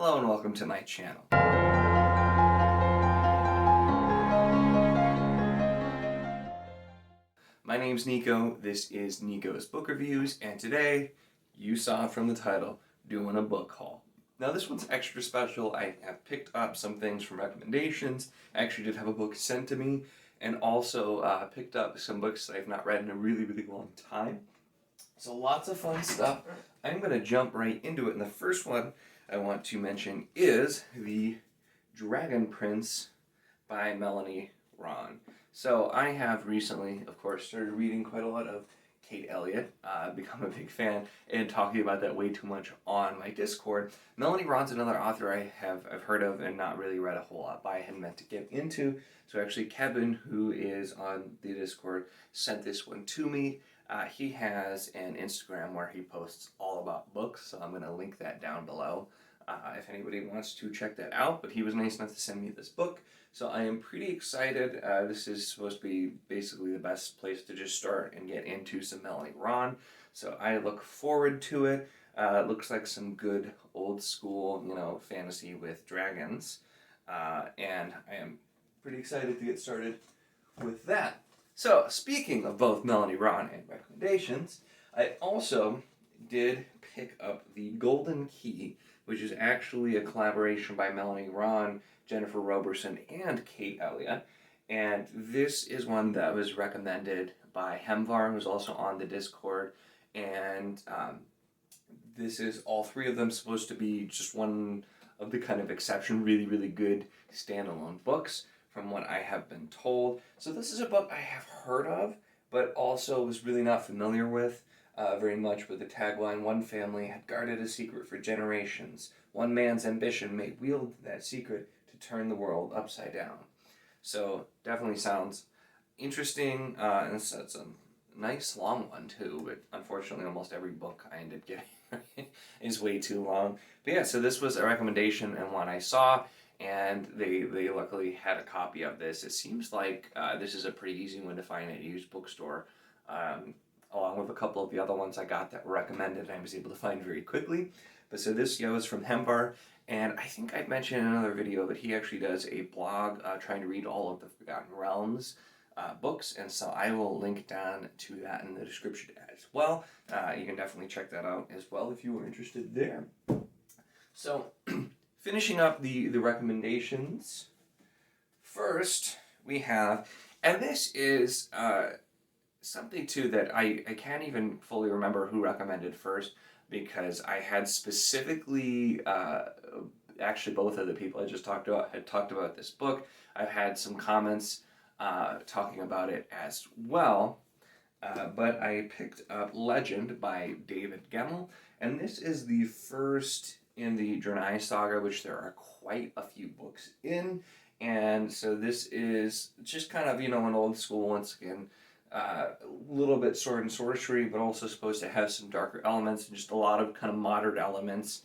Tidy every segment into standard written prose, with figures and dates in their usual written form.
Hello and welcome to my channel. My name's Nico, this is Nico's Book Reviews, and today, you saw from the title, doing a book haul. Now this one's extra special. I have picked up some things from recommendations. I actually did have a book sent to me, and also picked up some books that I've not read in a really long time. So lots of fun stuff. I'm going to jump right into it, and the first one I want to mention is The Dragon Prince by Melanie Ron. So I have recently, of course, started reading quite a lot of Kate Elliott, become a big fan, and talking about that way too much on my Discord. Melanie Ron's another author I've heard of and not really read a whole lot by. I hadn't meant to get into. So actually Kevin, who is on the Discord, sent this one to me. He has an Instagram where he posts all about books, so I'm going to link that down below if anybody wants to check that out. But he was nice enough to send me this book, so I am pretty excited. This is supposed to be basically the best place to just start and get into some Melanie Ron, so I look forward to it. It looks like some good old school, fantasy with dragons, and I am pretty excited to get started with that. So, speaking of both Melanie Ron and recommendations, I also did pick up The Golden Key, which is actually a collaboration by Melanie Ron, Jennifer Roberson, and Kate Elliott. And this is one that was recommended by Hemvar, who's also on the Discord. And this is all three of them supposed to be just one of the kind of exception, really good standalone books, from what I have been told. So this is a book I have heard of, but also was really not familiar with very much, with the tagline, "One family had guarded a secret for generations. One man's ambition may wield that secret to turn the world upside down." So definitely sounds interesting, and it's a nice long one too, but unfortunately almost every book I end up getting is way too long. But yeah, so this was a recommendation and one I saw, and they luckily had a copy of this. It seems like this is a pretty easy one to find at a used bookstore, along with a couple of the other ones I got that were recommended and I was able to find very quickly. But so this goes from Hemvar, and I think I've mentioned in another video that he actually does a blog trying to read all of the Forgotten Realms books, and so I will link down to that in the description as well. You can definitely check that out as well if you are interested there. So, finishing up the recommendations, first we have, and this is something too that I can't even fully remember who recommended first, because I had specifically, actually both of the people I just talked about had talked about this book. I've had some comments talking about it as well, but I picked up Legend by David Gemmell, and this is the first in the Draenei saga, which there are quite a few books in, and so this is just kind of, an old school, once again, a little bit sword and sorcery, but also supposed to have some darker elements and just a lot of kind of modern elements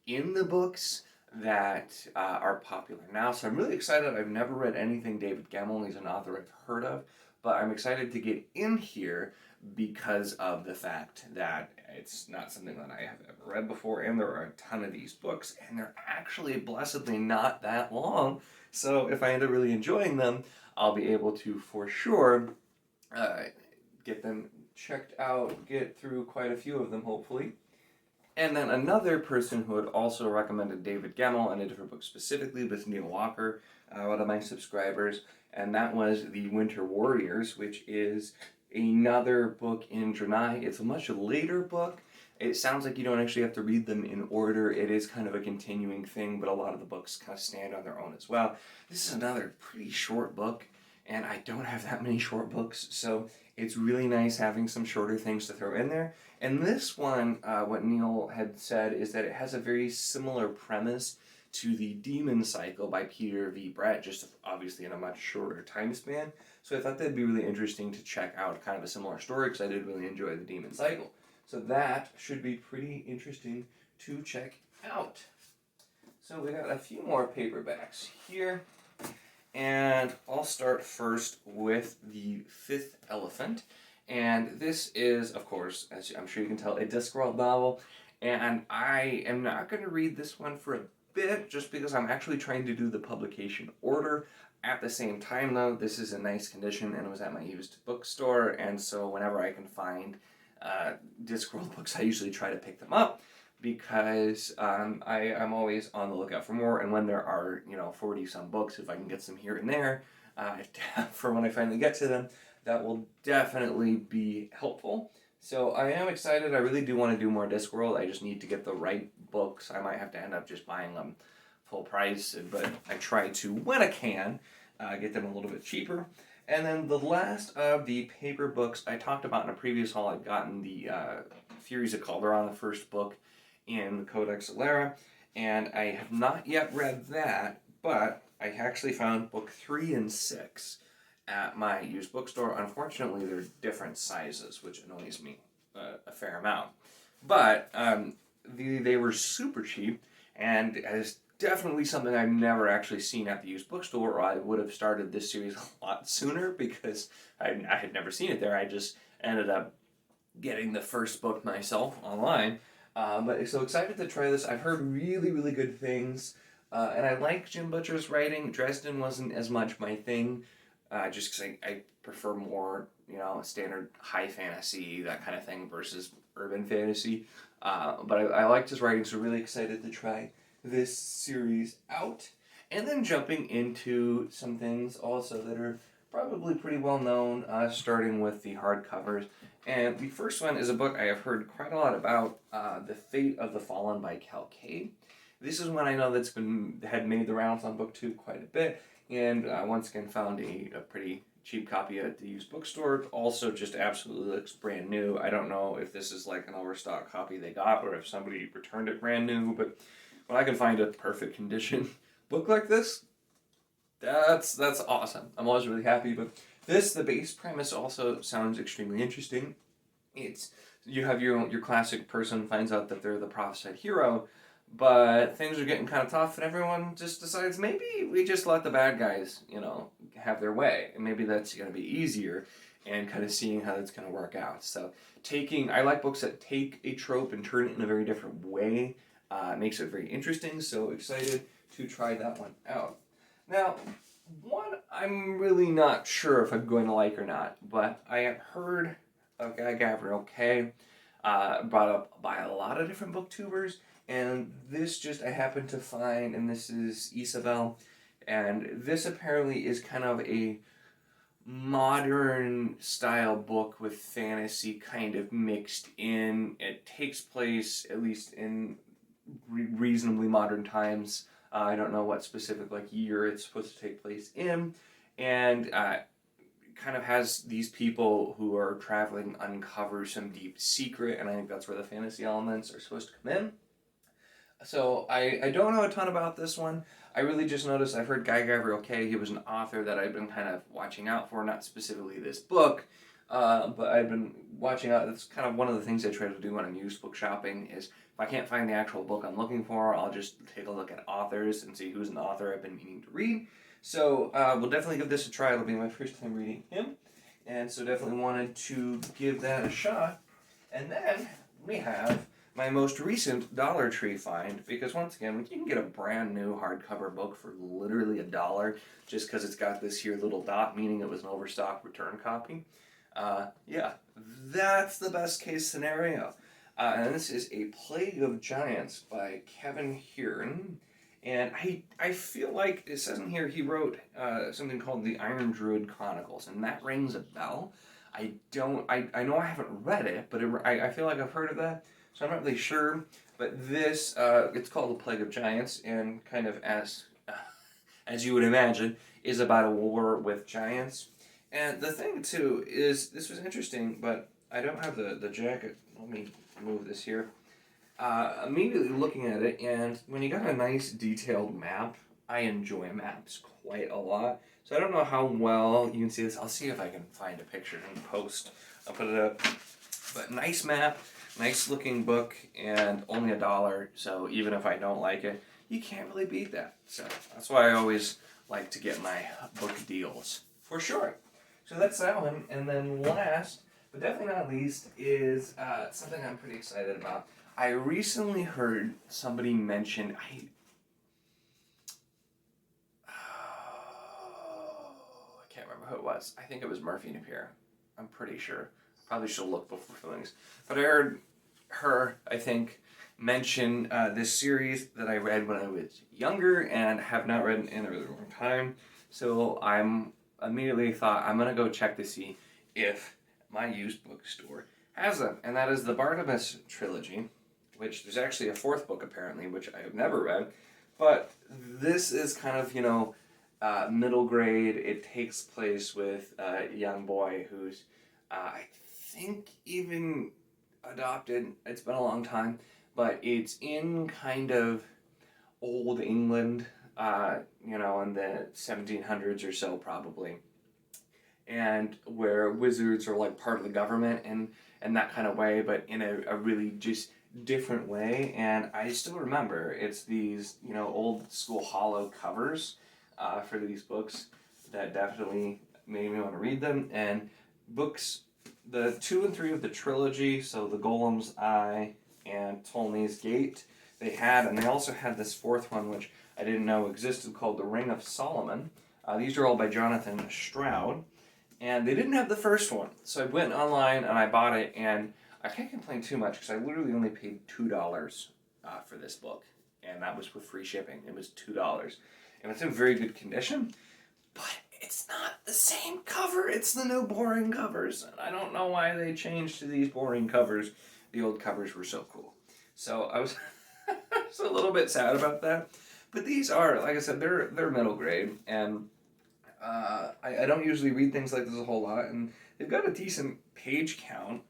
in the books that are popular now. So I'm really excited. I've never read anything David Gemmell. He's an author I've heard of, but I'm excited to get in here because of the fact that it's not something that I have ever read before, and there are a ton of these books, and they're actually blessedly not that long. So if I end up really enjoying them, I'll be able to, for sure, get them checked out, get through quite a few of them, hopefully. And then another person who had also recommended David Gemmell and a different book specifically was Neil Walker, one of my subscribers, and that was The Winter Warriors, which is another book in Draenei. It's a much later book. It sounds like you don't actually have to read them in order. It is kind of a continuing thing, but a lot of the books kind of stand on their own as well. This is another pretty short book, and I don't have that many short books, so it's really nice having some shorter things to throw in there. And this one, what Neil had said is that it has a very similar premise to The Demon Cycle by Peter V. Brett, just obviously in a much shorter time span. So I thought that'd be really interesting to check out kind of a similar story, because I did really enjoy The Demon Cycle. So that should be pretty interesting to check out. So we got a few more paperbacks here. And I'll start first with The Fifth Elephant. And this is, of course, as I'm sure you can tell, a Discworld novel. And I am not going to read this one for a bit, just because I'm actually trying to do the publication order. At the same time, though, this is in nice condition and it was at my used bookstore, and so whenever I can find Discworld books, I usually try to pick them up, because I'm always on the lookout for more, and when there are, 40-some books, if I can get some here and there, for when I finally get to them, that will definitely be helpful. So I am excited. I really do want to do more Discworld. I just need to get the right books. I might have to end up just buying them full price, but I try to, when I can, get them a little bit cheaper. And then the last of the paper books I talked about in a previous haul, I'd gotten the Furies of Calderon, the first book in the Codex Alera, and I have not yet read that, but I actually found book 3 and 6 at my used bookstore. Unfortunately, they're different sizes, which annoys me a fair amount. But they were super cheap, and it's definitely something I've never actually seen at the used bookstore, or I would have started this series a lot sooner, because I had never seen it there. I just ended up getting the first book myself online. But so excited to try this. I've heard really, really good things, and I like Jim Butcher's writing. Dresden wasn't as much my thing, just because I prefer more, standard high fantasy, that kind of thing, versus urban fantasy. But I liked his writing, so really excited to try this series out. And then jumping into some things also that are probably pretty well known, starting with the hardcovers. And the first one is a book I have heard quite a lot about, The Fate of the Fallen by Cal Cade. This is one I know that's had made the rounds on BookTube quite a bit, and once again found a pretty cheap copy at the used bookstore. Also just absolutely looks brand new. I don't know if this is like an overstock copy they got, or if somebody returned it brand new, but when I can find a perfect condition book like this, that's awesome. I'm always really happy. But the base premise also sounds extremely interesting. You have your classic person finds out that they're the prophesied hero, but things are getting kind of tough, and everyone just decides maybe we just let the bad guys, have their way, and maybe that's going to be easier, and kind of seeing how that's going to work out. So I like books that take a trope and turn it in a very different way. Makes it very interesting, so excited to try that one out. Now, one I'm really not sure if I'm going to like or not, but I have heard of Guy Gabriel K. Brought up by a lot of different booktubers, and this just I happened to find, and this is Isabelle, and this apparently is kind of a modern style book with fantasy kind of mixed in. It takes place, at least in reasonably modern times. I don't know what specific year it's supposed to take place in, and kind of has these people who are traveling uncover some deep secret, and I think that's where the fantasy elements are supposed to come in. So I don't know a ton about this one. I really just noticed I've heard Guy Gabriel K. He was an author that I've been kind of watching out for, not specifically this book, but I've been watching out. That's kind of one of the things I try to do when I'm used book shopping is if I can't find the actual book I'm looking for, I'll just take a look at authors and see who's an author I've been meaning to read. So we'll definitely give this a try. It'll be my first time reading him, and so definitely wanted to give that a shot. And then we have my most recent Dollar Tree find, because once again, you can get a brand new hardcover book for literally $1 just because it's got this here little dot, meaning it was an overstock return copy. Yeah, that's the best case scenario. And this is A Plague of Giants by Kevin Hearn. And I feel like it says in here he wrote something called the Iron Druid Chronicles, and that rings a bell. I know I haven't read it, but I feel like I've heard of that, so I'm not really sure. But this, it's called The Plague of Giants, and kind of as you would imagine, is about a war with giants. And the thing, too, is this was interesting, but I don't have the jacket. Let me move this here. Immediately looking at it, and when you got a nice detailed map, I enjoy maps quite a lot. So I don't know how well you can see this. I'll see if I can find a picture and post. I'll put it up. But nice map, nice looking book, and only $1. So even if I don't like it, you can't really beat that. So that's why I always like to get my book deals, for sure. So that's that one. And then last, but definitely not least, is something I'm pretty excited about. I recently heard somebody mention, who it was. I think it was Murphy Napier. I'm pretty sure. Probably should look before feelings. But I heard her, I think, mention this series that I read when I was younger and have not read in a really long time. So I'm immediately thought, I'm going to go check to see if my used bookstore has them. And that is the Barnabas Trilogy, which there's actually a fourth book apparently, which I have never read. But this is kind of, middle grade. It takes place with a young boy who's, I think, even adopted. It's been a long time, but it's in kind of old England, in the 1700s or so probably, and where wizards are like part of the government and that kind of way, but in a really just different way. And I still remember it's these old school hollow covers for these books that definitely made me want to read them. And books, the 2 and 3 of the trilogy, so the Golem's Eye and Ptolemy's Gate, they also had this fourth one which I didn't know existed called The Ring of Solomon. These are all by Jonathan Stroud, and they didn't have the first one, so I went online and I bought it, and I can't complain too much because I literally only paid $2 for this book, and that was with free shipping. It was $2, and it's in very good condition, but it's not the same cover. It's the new boring covers, and I don't know why they changed to these boring covers. The old covers were so cool. So I was a little bit sad about that. But these are, like I said, they're middle grade, and I don't usually read things like this a whole lot, and they've got a decent page count,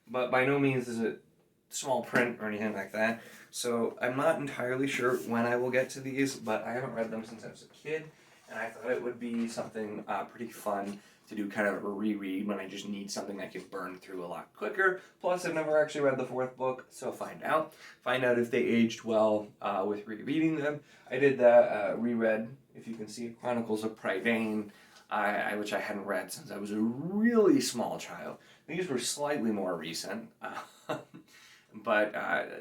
but by no means is it small print or anything like that. So I'm not entirely sure when I will get to these, but I haven't read them since I was a kid, and I thought it would be something pretty fun to do, kind of a reread when I just need something I can burn through a lot quicker. Plus, I've never actually read the fourth book, so find out if they aged well with rereading them. I did that, reread, if you can see, Chronicles of Prydain, which I hadn't read since I was a really small child. These were slightly more recent, but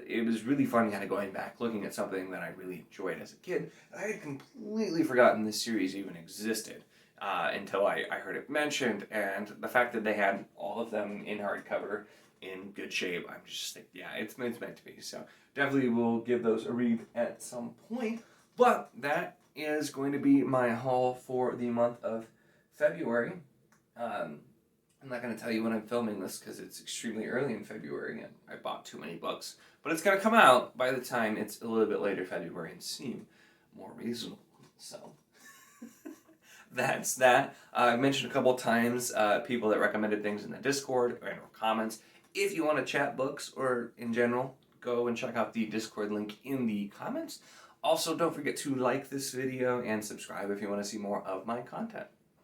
it was really fun kind of going back, looking at something that I really enjoyed as a kid. I had completely forgotten this series even existed. Until I heard it mentioned, and the fact that they had all of them in hardcover in good shape, I'm just like, yeah, it's meant to be. So definitely will give those a read at some point. But that is going to be my haul for the month of February. I'm not going to tell you when I'm filming this because it's extremely early in February and I bought too many books. But it's going to come out by the time it's a little bit later February and seem more reasonable. So that's that. I mentioned a couple times people that recommended things in the Discord or comments. If you want to chat books or in general, go and check out the Discord link in the comments. Also, don't forget to like this video and subscribe if you want to see more of my content.